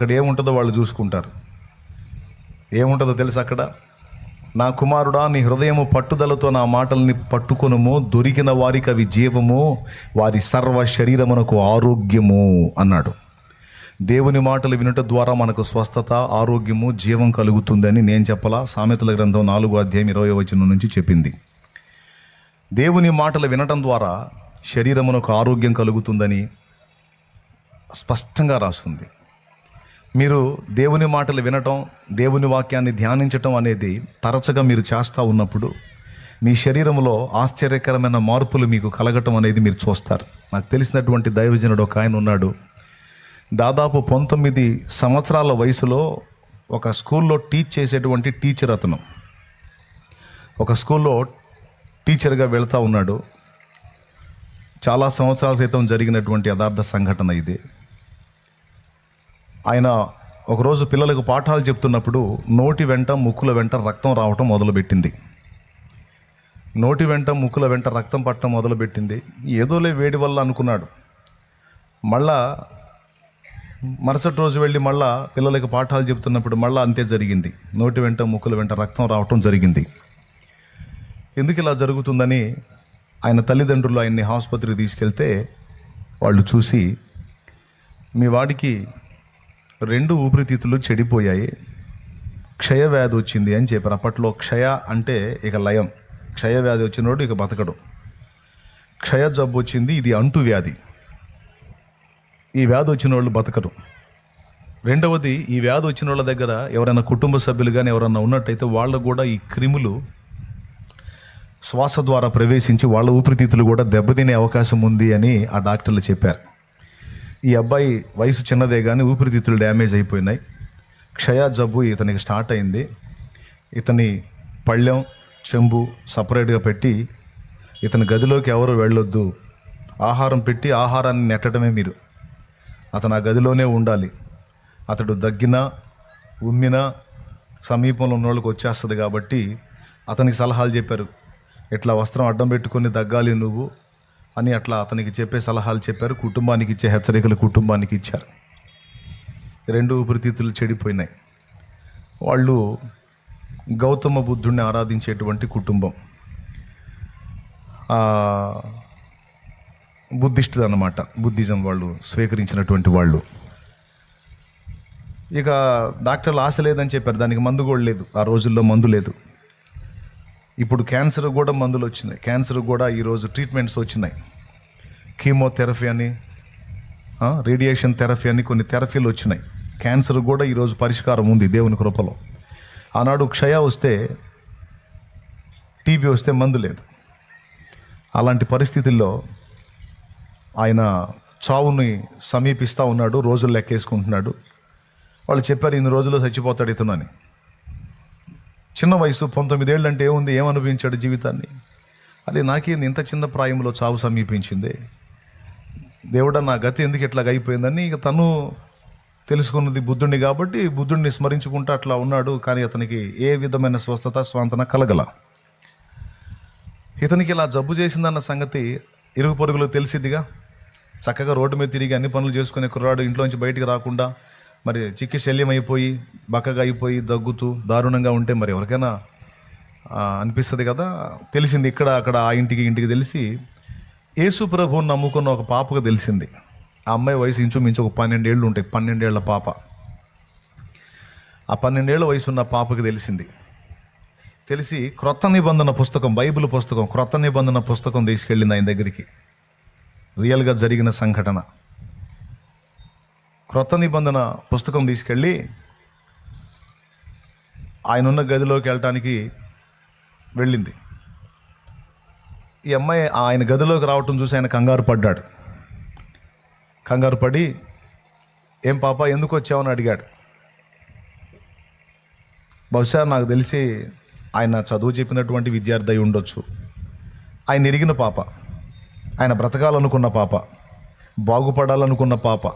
అక్కడ ఏముంటుందో వాళ్ళు చూసుకుంటారు. ఏముంటుందో తెలుసు అక్కడ, నా కుమారుడా, నీ హృదయము పట్టుదలతో నా మాటల్ని పట్టుకొనుము, దొరికిన వారికి అవి జీవము, వారి సర్వ శరీరమునకు ఆరోగ్యము అన్నాడు. దేవుని మాటలు వినుట ద్వారా మనకు స్వస్థత, ఆరోగ్యము, జీవం కలుగుతుందని నేను చెప్పలా, సామెతల గ్రంథం 4:20 నుంచి చెప్పింది. దేవుని మాటలు వినటం ద్వారా శరీరమునకు ఆరోగ్యం కలుగుతుందని స్పష్టంగా రాస్తుంది. మీరు దేవుని మాటలు వినటం, దేవుని వాక్యాన్ని ధ్యానించటం అనేది తరచుగా మీరు చేస్తూ ఉన్నప్పుడు మీ శరీరంలో ఆశ్చర్యకరమైన మార్పులు మీకు కలగటం అనేది మీరు చూస్తారు. నాకు తెలిసినటువంటి దైవజనుడు ఒక ఆయన ఉన్నాడు. దాదాపు 19 సంవత్సరాల వయసులో ఒక స్కూల్లో టీచ్ చేసేటువంటి టీచర్. అతను ఒక స్కూల్లో టీచర్గా వెళ్తూ ఉన్నాడు. చాలా సంవత్సరాల క్రితం జరిగినటువంటి యథార్థ సంఘటన ఇది. ఆయన ఒకరోజు పిల్లలకు పాఠాలు చెప్తున్నప్పుడు నోటి వెంట ముక్కుల వెంట రక్తం రావటం మొదలుపెట్టింది. నోటి వెంట ముక్కుల వెంట రక్తం పట్టడం మొదలుపెట్టింది. ఏదోలే వేడి వల్ల అనుకున్నాడు. మళ్ళా మరుసటి రోజు వెళ్ళి మళ్ళా పిల్లలకు పాఠాలు చెప్తున్నప్పుడు మళ్ళీ అంతే జరిగింది. నోటి వెంట ముక్కుల వెంట రక్తం రావటం జరిగింది. ఎందుకు ఇలా జరుగుతుందని ఆయన తల్లిదండ్రులు ఆయన్ని ఆసుపత్రికి తీసుకెళ్తే వాళ్ళు చూసి, మీ వాడికి 2 ఊపిరితిత్తులు చెడిపోయాయి, క్షయవ్యాధి వచ్చింది అని చెప్పారు. అప్పట్లో క్షయ అంటే ఇక లయం. క్షయవ్యాధి వచ్చినోడు ఇక బతకడు. క్షయ జబ్బు వచ్చింది, ఇది అంటు వ్యాధి. ఈ వ్యాధి వచ్చిన వాళ్ళు బతకరు. రెండవది, ఈ వ్యాధి వచ్చిన వాళ్ళ దగ్గర ఎవరైనా కుటుంబ సభ్యులు కానీ ఎవరైనా ఉన్నట్టయితే వాళ్ళకు కూడా ఈ క్రిములు శ్వాస ద్వారా ప్రవేశించి వాళ్ళ ఊపిరితిత్తులు కూడా దెబ్బతినే అవకాశం ఉంది అని ఆ డాక్టర్లు చెప్పారు. ఈ అబ్బాయి వయసు చిన్నదే కానీ ఊపిరితిత్తులు డ్యామేజ్ అయిపోయినాయి. క్షయ జబ్బు ఇతనికి స్టార్ట్ అయింది. ఇతని పళ్ళెం, చెంబు సపరేట్గా పెట్టి ఇతని గదిలోకి ఎవరు వెళ్ళొద్దు, ఆహారం పెట్టి ఆహారాన్ని నెట్టడమే మీరు, అతను ఆ గదిలోనే ఉండాలి. అతడు దగ్గినా ఉమ్మినా సమీపంలో ఉన్న వాళ్ళకి వచ్చేస్తుంది కాబట్టి అతనికి సలహాలు చెప్పారు. ఇట్లా వస్త్రం అడ్డం పెట్టుకొని దగ్గాలి నువ్వు అని అట్లా అతనికి చెప్పే సలహాలు చెప్పారు. కుటుంబానికి ఇచ్చే హెచ్చరికలు కుటుంబానికి ఇచ్చారు. 2 ఊపిరితిత్తులు చెడిపోయినాయి. వాళ్ళు గౌతమ బుద్ధుడిని ఆరాధించేటువంటి కుటుంబం, బుద్ధిస్టులు అన్నమాట. బుద్ధిజం వాళ్ళు స్వీకరించినటువంటి వాళ్ళు. ఇక డాక్టర్లు ఆశ లేదని చెప్పారు. దానికి మందు కూడా లేదు. ఆ రోజుల్లో మందు లేదు. ఇప్పుడు క్యాన్సర్ కూడా మందులు వచ్చినాయి. క్యాన్సర్ కూడా ఈరోజు ట్రీట్మెంట్స్ వచ్చినాయి. కీమోథెరపీ అని, రేడియేషన్ థెరపీ అని కొన్ని థెరపీలు వచ్చినాయి. క్యాన్సర్ కూడా ఈరోజు పరిష్కారం ఉంది దేవుని కృపలో. ఆనాడు క్షయ వస్తే, టీబీ వస్తే మందు లేదు. అలాంటి పరిస్థితుల్లో ఆయన చావుని సమీపిస్తూ ఉన్నాడు. రోజులు లెక్కేసుకుంటున్నాడు. వాళ్ళు చెప్పారు, ఇన్ని రోజుల్లో చచ్చిపోతాడు ఇతను అని. చిన్న వయసు 19 ఏళ్ళు అంటే ఏముంది, ఏమనిపించాడు జీవితాన్ని. అది నాకేంది ఇంత చిన్న ప్రాయంలో చావు సమీపించింది, దేవుడా నా గతి ఎందుకు ఇట్లాగ అయిపోయిందని ఇక తను తెలుసుకున్నది బుద్ధుడిని కాబట్టి బుద్ధుడిని స్మరించుకుంటూ అట్లా ఉన్నాడు. కానీ అతనికి ఏ విధమైన స్వస్థత, స్వాంతన కలగల. ఇతనికి ఇలా జబ్బు చేసిందన్న సంగతి ఇరుగు పొరుగులో తెలిసిద్దిగా. చక్కగా రోడ్డు మీద తిరిగి అన్ని పనులు చేసుకునే కుర్రాడు ఇంట్లోంచి బయటికి రాకుండా మరి చిక్కి శల్యం అయిపోయి బక్కగా అయిపోయి దగ్గుతూ దారుణంగా ఉంటే మరి ఎవరికైనా అనిపిస్తుంది కదా. తెలిసింది ఇక్కడ అక్కడ ఆ ఇంటికి తెలిసి యేసు ప్రభువుని నమ్ముకున్న ఒక పాపకు తెలిసింది. ఆ అమ్మాయి వయసు ఇంచుమించు ఒక 12 ఏళ్ళు ఉంటాయి. 12 ఏళ్ల పాప. ఆ 12 ఏళ్ల వయసు ఉన్న పాపకు తెలిసింది. తెలిసి క్రొత్త నిబంధన పుస్తకం, బైబిల్ పుస్తకం, క్రొత్త నిబంధన పుస్తకం తీసుకెళ్ళింది ఆయన దగ్గరికి. రియల్గా జరిగిన సంఘటన. క్రొత్త నిబంధన పుస్తకం తీసుకెళ్ళి ఆయన ఉన్న గదిలోకి వెళ్ళటానికి వెళ్ళింది. ఈ అమ్మాయి ఆయన గదిలోకి రావటం చూసి ఆయన కంగారు పడ్డాడు. కంగారు పడి, ఏం పాప ఎందుకు వచ్చావని అడిగాడు. బహుశా నాకు తెలిసి ఆయన చదువు చెప్పినటువంటి విద్యార్థి అయి ఉండొచ్చు. ఆయన ఎరిగిన పాప, ఆయన బ్రతకాలనుకున్న పాప, బాగుపడాలనుకున్న పాప.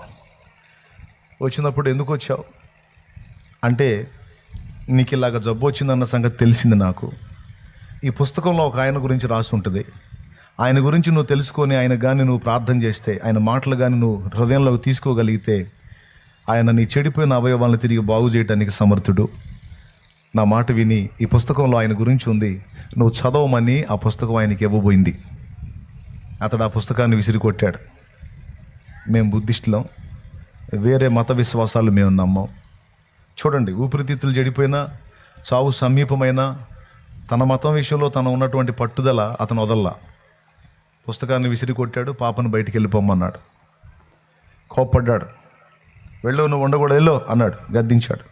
వచ్చినప్పుడు ఎందుకు వచ్చావు అంటే, నీకు ఇలాగ జబ్బు వచ్చిందన్న సంగతి తెలిసింది నాకు. ఈ పుస్తకంలో ఒక ఆయన గురించి రాసి ఉంటుంది. ఆయన గురించి నువ్వు తెలుసుకొని ఆయన కానీ నువ్వు ప్రార్థన చేస్తే, ఆయన మాటలు కానీ నువ్వు హృదయంలోకి తీసుకోగలిగితే ఆయన నీ చెడిపోయిన అవయవాలను తిరిగి బాగు చేయడానికి సమర్థుడు. నా మాట విని ఈ పుస్తకంలో ఆయన గురించి ఉంది, నువ్వు చదవమని ఆ పుస్తకం ఆయనకి ఇవ్వబోయింది. అతడు ఆ పుస్తకాన్ని విసిరి కొట్టాడు. మేము బుద్ధిస్టులం, వేరే మత విశ్వాసాలు మేము నమ్మం. చూడండి, ఊపిరితిత్తులు చెడిపోయినా, చావు సమీపమైన తన మతం విషయంలో తన ఉన్నటువంటి పట్టుదల అతను వదల్లా. పుస్తకాన్ని విసిరి కొట్టాడు, పాపను బయటికి వెళ్ళిపోమన్నాడు. కోప్పడ్డాడు. వెళ్ళు, నువ్వు ఉండకూడదు, వెళ్ళు అన్నాడు, గద్దించాడు.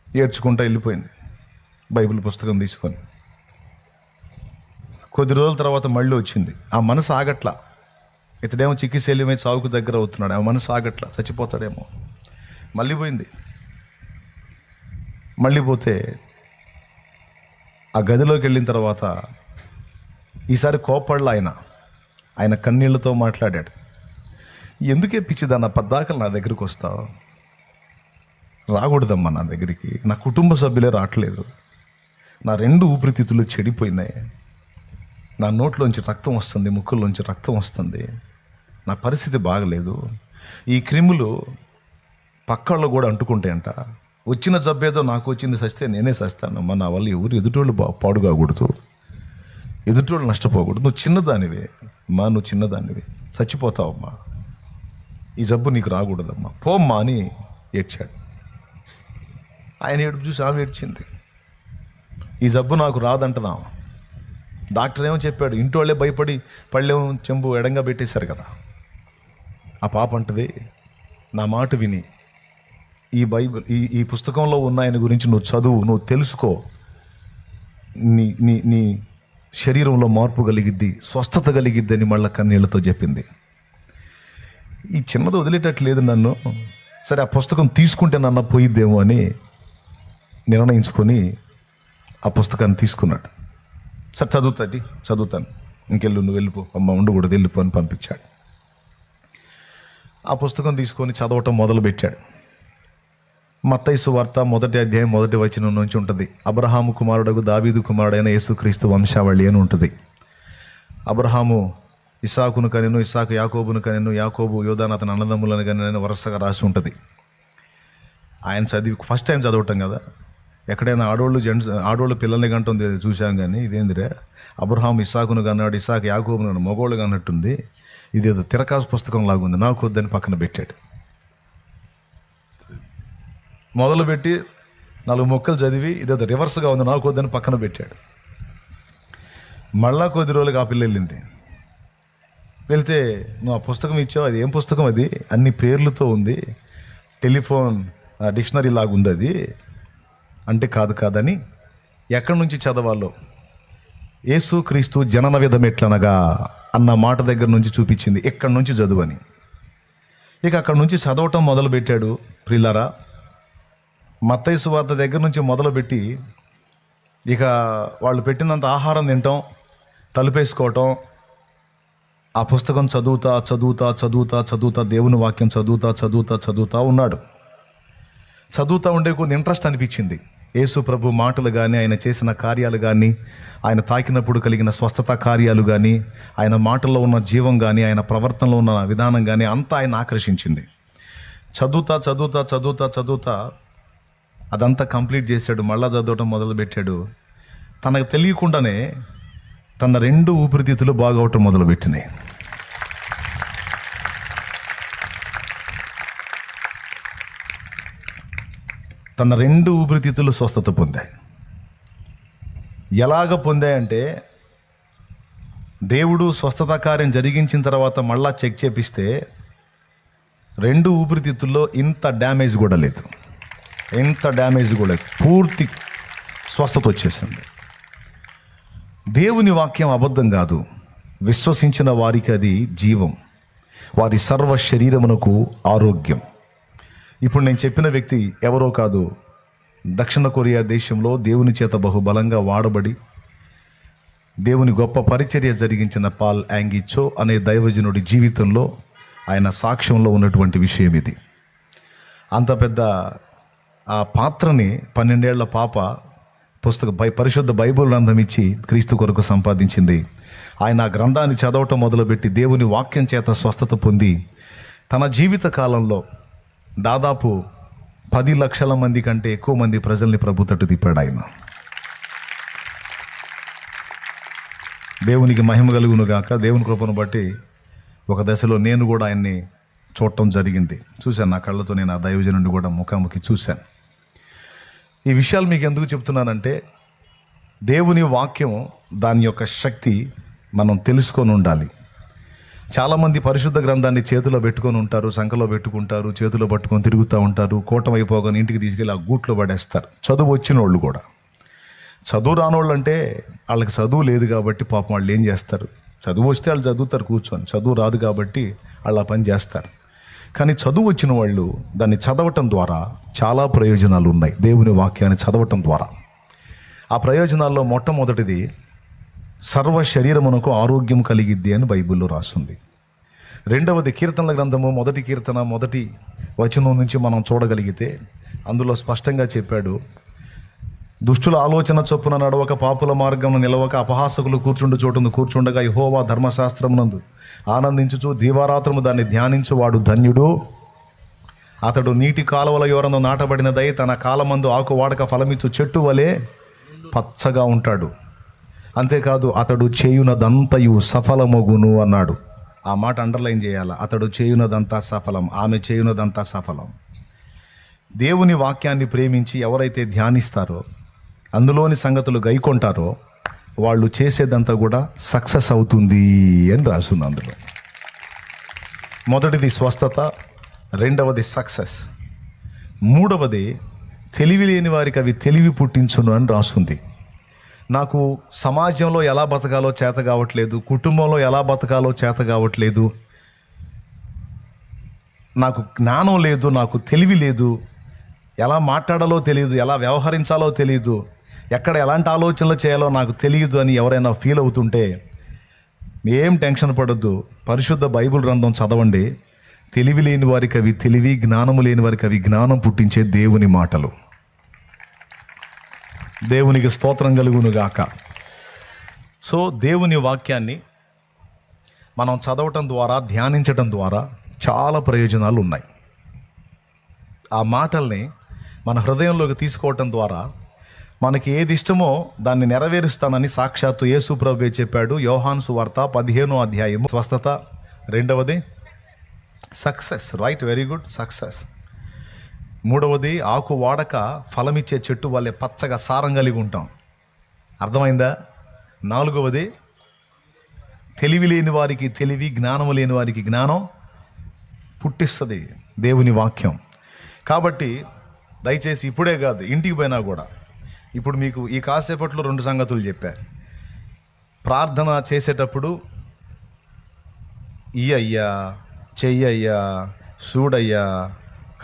ఏడ్చుకుంటా వెళ్ళిపోయింది బైబిల్ పుస్తకం తీసుకొని. కొద్ది రోజుల తర్వాత మళ్ళీ వచ్చింది. ఆ మనసు ఆగట్లా. ఇతడేమో చికిత్స చావుకు దగ్గర అవుతున్నాడు, ఆ మనసు ఆగట్లా, చచ్చిపోతాడేమో. మళ్ళీ పోయింది. మళ్ళీ పోతే ఆ గదిలోకి వెళ్ళిన తర్వాత ఈసారి కోపడలా. ఆయన కన్నీళ్లతో మాట్లాడాడు. ఎందుకే పిచ్చిదన్న పద్దాకలు నా దగ్గరికి వస్తావు? రాకూడదమ్మా నా దగ్గరికి. నా కుటుంబ సభ్యులే రావట్లేదు. నా 2 ఊపిరితిత్తులు చెడిపోయినాయి. నా నోట్లోంచి రక్తం వస్తుంది, ముక్కుల్లోంచి రక్తం వస్తుంది. నా పరిస్థితి బాగలేదు. ఈ క్రిములు పక్కళ్ళు కూడా అంటుకుంటాయంట. వచ్చిన జబ్బేదో నాకు వచ్చింది, సస్తే నేనే సస్తానమ్మా. నా వల్ల ఎవరు ఎదుటోళ్ళు పాడు కాకూడదు, ఎదుటోళ్ళు నష్టపోకూడదు. నువ్వు చిన్నదానివే అమ్మా, నువ్వు చిన్నదానివి, చచ్చిపోతావమ్మా. ఈ జబ్బు నీకు రాకూడదమ్మా, పోమ్మా అని ఏడ్చాడు. ఆయన ఏడుపు చూసి ఆమె ఏడ్చింది. ఈ జబ్బు నాకు రాదంటదా. డాక్టర్ ఏమో చెప్పాడు, ఇంటి వాళ్ళే భయపడి పళ్ళేమో చెంబు ఎడంగా పెట్టేశారు కదా. ఆ పాప అంటది, నా మాట విని ఈ బైబిల్ ఈ పుస్తకంలో ఉన్న ఆయన గురించి నువ్వు చదువు, నువ్వు తెలుసుకో, నీ నీ నీ శరీరంలో మార్పు కలిగిద్ది, స్వస్థత కలిగిద్ది అని మళ్ళీ కన్నీళ్లతో చెప్పింది. ఈ చిన్నది వదిలేటట్లేదు నన్ను. సరే, ఆ పుస్తకం తీసుకుంటే నన్ను పోయిద్దేమో అని నిర్ణయించుకొని ఆ పుస్తకాన్ని తీసుకున్నాడు. సరే చదువుతాను, ఇంకెళ్ళు, నువ్వు వెళ్ళిపో అమ్మ, ఉండకూడదు, వెళ్ళిపో అని పంపించాడు. ఆ పుస్తకం తీసుకొని చదవటం మొదలుపెట్టాడు. మత్తయి సువార్త 1వ అధ్యాయం 1వ వచనం నుంచి ఉంటుంది. అబ్రహాము కుమారుడగు దావీదు కుమారుడైన యేసుక్రీస్తు వంశావళి అని ఉంటుంది. అబ్రహాము ఇస్సాకును కనెను, ఇస్సాకు యాకోబును కనెను, యాకోబు యోదాను అతని అన్నదమ్ములను కనెను వరుసగా రాసి ఉంటుంది. ఆయన చదివి ఫస్ట్ టైం చదవటం కదా. ఎక్కడైనా ఆడోళ్ళు పిల్లల్ని గంటం చూసాం, కానీ ఇదేందిరే, అబ్రహాం ఇస్సాకును కన్నాడు, ఇస్సాకు యాకోబును కన్నాడు, మగోళ్ళు కన్నట్టుంది, ఇదేదో తిరకాసు పుస్తకం లాగుంది, నాకు వద్దని పక్కన పెట్టాడు. మొదలుపెట్టి 4 ముక్కలు చదివి ఇదేదో రివర్స్గా ఉంది, నాకు వద్దని పక్కన పెట్టాడు. మళ్ళా కొద్ది రోజులకు ఆ పిల్ల వెళ్ళింది. వెళ్తే, నువ్వు ఆ పుస్తకం ఇచ్చావు, అది ఏం పుస్తకం, అది అన్ని పేర్లతో ఉంది, టెలిఫోన్ డిక్షనరీ లాగా ఉంది అది అంటే. కాదని ఎక్కడి నుంచి చదవాలో, యేసుక్రీస్తు జనన విధం ఎట్లనగా అన్న మాట దగ్గర నుంచి చూపించింది, ఎక్కడి నుంచి చదువని. ఇక అక్కడి నుంచి చదవటం మొదలుపెట్టాడు. ప్రియులారా, మత్తయి సువార్త దగ్గర నుంచి మొదలుపెట్టి ఇక వాళ్ళు పెట్టినంత ఆహారం తింటాం, తలుపేసుకోవటం, ఆ పుస్తకం చదువుతా దేవుని వాక్యం చదువుతా ఉన్నాడు. చదువుతూ ఉండే కొన్ని ఇంట్రెస్ట్ అనిపించింది. యేసు ప్రభు మాటలు కానీ, ఆయన చేసిన కార్యాలు కానీ, ఆయన తాకినప్పుడు కలిగిన స్వస్థత కార్యాలు కానీ, ఆయన మాటల్లో ఉన్న జీవం కానీ, ఆయన ప్రవర్తనలో ఉన్న విధానం కానీ అంతా ఆయన ఆకర్షించింది. చదువుతా అదంతా కంప్లీట్ చేశాడు. మళ్ళా చదవటం మొదలుపెట్టాడు. తనకు తెలియకుండానే తన 2 ఊపిరితిత్తులు బాగవటం మొదలుపెట్టినాయి. తన 2 ఊపిరితిత్తులు స్వస్థత పొందాయి. ఎలాగ పొందాయంటే, దేవుడు స్వస్థత కార్యం జరిగించిన తర్వాత మళ్ళా చెక్ చేపిస్తే 2 ఊపిరితిత్తుల్లో ఇంత డ్యామేజ్ కూడా లేదు, పూర్తి స్వస్థత వచ్చేసింది. దేవుని వాక్యం అబద్ధం కాదు. విశ్వసించిన వారికి అది జీవం, వారి సర్వ శరీరమునకు ఆరోగ్యం. ఇప్పుడు నేను చెప్పిన వ్యక్తి ఎవరో కాదు, దక్షిణ కొరియా దేశంలో దేవుని చేత బహుబలంగా వాడబడి దేవుని గొప్ప పరిచర్య జరిగించిన పాల్ యాంగి చో అనే దైవజనుడి జీవితంలో ఆయన సాక్ష్యంలో ఉన్నటువంటి విషయం ఇది. అంత పెద్ద ఆ పాత్రని 12 ఏళ్ల పాప పరిశుద్ధ బైబిల్ గ్రంథం ఇచ్చి క్రీస్తు కొరకు సంపాదించింది. ఆయన ఆ గ్రంథాన్ని చదవటం మొదలుపెట్టి దేవుని వాక్యం చేత స్వస్థత పొంది తన జీవిత కాలంలో దాదాపు 10 లక్షల మంది కంటే ఎక్కువ మంది ప్రజల్ని ప్రభు తట్టు తిప్పాడు ఆయన. దేవునికి మహిమ కలుగును గాక. దేవుని కృపను బట్టి ఒక దశలో నేను కూడా ఆయన్ని చూడటం జరిగింది. చూశాను, నా కళ్ళతో నేను ఆ దైవజనుడిని కూడా ముఖాముఖి చూశాను. ఈ విషయాలు మీకు ఎందుకు చెప్తున్నానంటే, దేవుని వాక్యం దాని యొక్క శక్తి మనం తెలుసుకొని ఉండాలి. చాలామంది పరిశుద్ధ గ్రంథాన్ని చేతిలో పెట్టుకొని ఉంటారు, సంఖలో పెట్టుకుంటారు, చేతిలో పట్టుకొని తిరుగుతూ ఉంటారు. కూటమైపోగానే ఇంటికి తీసుకెళ్ళి ఆ గూట్లో పడేస్తారు. చదువు వచ్చిన వాళ్ళు కూడా. చదువు రానోళ్ళు అంటే వాళ్ళకి చదువు లేదు కాబట్టి పాపం వాళ్ళు ఏం చేస్తారు, చదువు వస్తే వాళ్ళు చదువుతారు కూర్చొని, చదువు రాదు కాబట్టి వాళ్ళు ఆ పని చేస్తారు. కానీ చదువు వచ్చిన వాళ్ళు దాన్ని చదవటం ద్వారా చాలా ప్రయోజనాలు ఉన్నాయి. దేవుని వాక్యాన్ని చదవటం ద్వారా ఆ ప్రయోజనాల్లో మొట్టమొదటిది, సర్వ శరీరమునకు ఆరోగ్యం కలిగిద్ది అని బైబిల్లో రాస్తుంది. రెండవది, కీర్తనల గ్రంథము 1 కీర్తన 1 వచనం నుంచి మనం చూడగలిగితే అందులో స్పష్టంగా చెప్పాడు, దుష్టుల ఆలోచన చొప్పున నడవక, పాపుల మార్గం నిలవక, అపహాసకులు కూర్చుండు చోటును కూర్చుండగా, యెహోవా ధర్మశాస్త్రమునందు ఆనందించుచు దీవారాత్రము దాన్ని ధ్యానించువాడు ధన్యుడు. అతడు నీటి కాలువల యోరను నాటబడినదై తన కాలమందు ఆకు వాడక ఫలమిచ్చు చెట్టు వలె పచ్చగా ఉంటాడు. అంతేకాదు, అతడు చేయునదంతయు సఫలమగును అన్నాడు. ఆ మాట అండర్లైన్ చేయాల. అతడు చేయునదంతా సఫలం, ఆమె చేయునదంతా సఫలం. దేవుని వాక్యాన్ని ప్రేమించి ఎవరైతే ధ్యానిస్తారో, అందులోని సంగతులు గైకొంటారో, వాళ్ళు చేసేదంతా కూడా సక్సెస్ అవుతుంది అని రాస్తుంది అందులో. మొదటిది స్వస్థత, రెండవది సక్సెస్, మూడవది తెలివి లేని వారికి అవి తెలివి పుట్టించును అని రాస్తుంది. నాకు సమాజంలో ఎలా బతకాలో చేత కావట్లేదు, కుటుంబంలో ఎలా బతకాలో చేత కావట్లేదు, నాకు జ్ఞానం లేదు, నాకు తెలివి లేదు, ఎలా మాట్లాడాలో తెలియదు, ఎలా వ్యవహరించాలో తెలియదు, ఎక్కడ ఎలాంటి ఆలోచనలు చేయాలో నాకు తెలియదు అని ఎవరైనా ఫీల్ అవుతుంటే ఏం టెన్షన్ పడొద్దు. పరిశుద్ధ బైబిల్ గ్రంథం చదవండి. తెలివి లేని వారికి అవి తెలివి, జ్ఞానము లేని వారికి అవి జ్ఞానం పుట్టించే దేవుని మాటలు. దేవునికి స్తోత్రం కలుగును గాక. సో దేవుని వాక్యాన్ని మనం చదవటం ద్వారా, ధ్యానించటం ద్వారా చాలా ప్రయోజనాలు ఉన్నాయి. ఆ మాటల్ని మన హృదయంలోకి తీసుకోవటం ద్వారా మనకి ఏది ఇష్టమో దాన్ని నెరవేరుస్తానని సాక్షాత్తు యేసు ప్రభువే చెప్పాడు. యోహాను సువార్త 15వ అధ్యాయము. స్వస్థత, రెండవది success, right, very good, success. మూడవది, ఆకు వాడక ఫలమిచ్చే చెట్టు వల్లే పచ్చగా సారం కలిగి ఉంటాం. అర్థమైందా? నాలుగవది, తెలివి లేని వారికి తెలివి, జ్ఞానము లేని వారికి జ్ఞానం పుట్టిస్తుంది దేవుని వాక్యం. కాబట్టి దయచేసి ఇప్పుడే కాదు, ఇంటికి పోయినా కూడా, ఇప్పుడు మీకు ఈ కాసేపట్లో 2 సంగతులు చెప్పా. ప్రార్థన చేసేటప్పుడు అయ్యా, చెయ్యయ్యా, చూడయ్యా,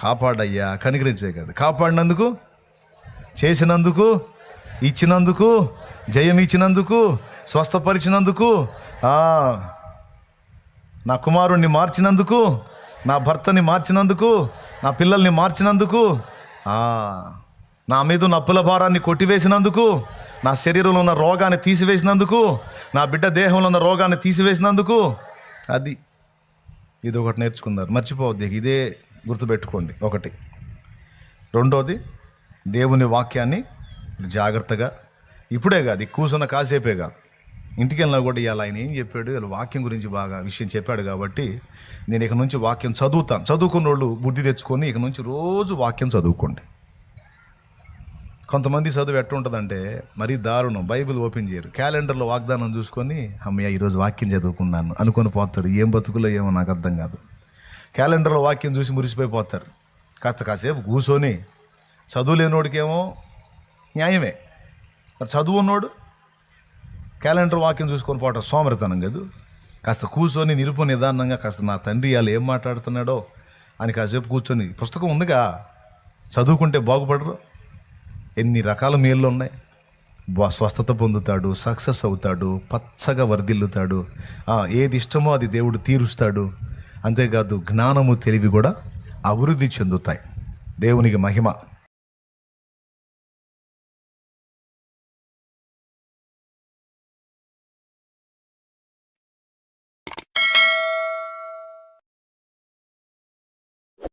కాపాడయ్యా, కనికరించే కాదు, కాపాడినందుకు, చేసినందుకు, ఇచ్చినందుకు, జయం ఇచ్చినందుకు, స్వస్థపరిచినందుకు, నా కుమారుణ్ణి మార్చినందుకు, నా భర్తని మార్చినందుకు, నా పిల్లల్ని మార్చినందుకు, నా మీద ఉన్న అప్పుల భారాన్ని కొట్టివేసినందుకు, నా శరీరంలో ఉన్న రోగాన్ని తీసివేసినందుకు, నా బిడ్డ దేహంలో ఉన్న రోగాన్ని తీసివేసినందుకు. ఇది ఒకటి నేర్చుకున్నారు, మర్చిపోవద్దు. ఇదే గుర్తుపెట్టుకోండి. ఒకటి. రెండోది, దేవుని వాక్యాన్ని జాగ్రత్తగా, ఇప్పుడే కాదు, కూర్చున్న కాసేపే కాదు, ఇంటికి వెళ్ళినా కూడా ఇవాళ ఆయన ఏం చెప్పాడు, ఇలా వాక్యం గురించి బాగా విషయం చెప్పాడు కాబట్టి నేను ఇక నుంచి వాక్యం చదువుతాను. చదువుకున్న వాళ్ళు బుద్ధి తెచ్చుకొని ఇక నుంచి రోజు వాక్యం చదువుకోండి. కొంతమంది చదువు ఎట్లా ఉంటుందంటే మరీ దారుణం, బైబిల్ ఓపెన్ చేయరు, క్యాలెండర్లో వాగ్దానం చూసుకొని అమ్మయ్య ఈరోజు వాక్యం చదువుకున్నాను అనుకొని పోతాడు. ఏం బతుకులో ఏమో నాకు అర్థం కాదు. క్యాలెండర్లో వాక్యం చూసి మురిసిపోయిపోతారు. కాసేపు కూర్చొని, చదువు లేనోడికేమో న్యాయమే, మరి చదువు ఉన్నోడు క్యాలెండర్ వాక్యం చూసుకొని పోవటం సోమరితనం కాదు. కాస్త కూర్చొని నిదానంగా కాస్త నా తండ్రి ఇవాళ ఏం మాట్లాడుతున్నాడో అని కాసేపు కూర్చొని, పుస్తకం ఉందిగా, చదువుకుంటే బాగుపడరు. ఎన్ని రకాల మేళ్ళు ఉన్నాయి. స్వస్థత పొందుతాడు, సక్సెస్ అవుతాడు, పచ్చగా వర్ధిల్లుతాడు, ఏది ఇష్టమో అది దేవుడు తీరుస్తాడు. అంతేకాదు జ్ఞానము, తెలివి కూడా అభివృద్ధి చెందుతాయి. దేవునికి మహిమ.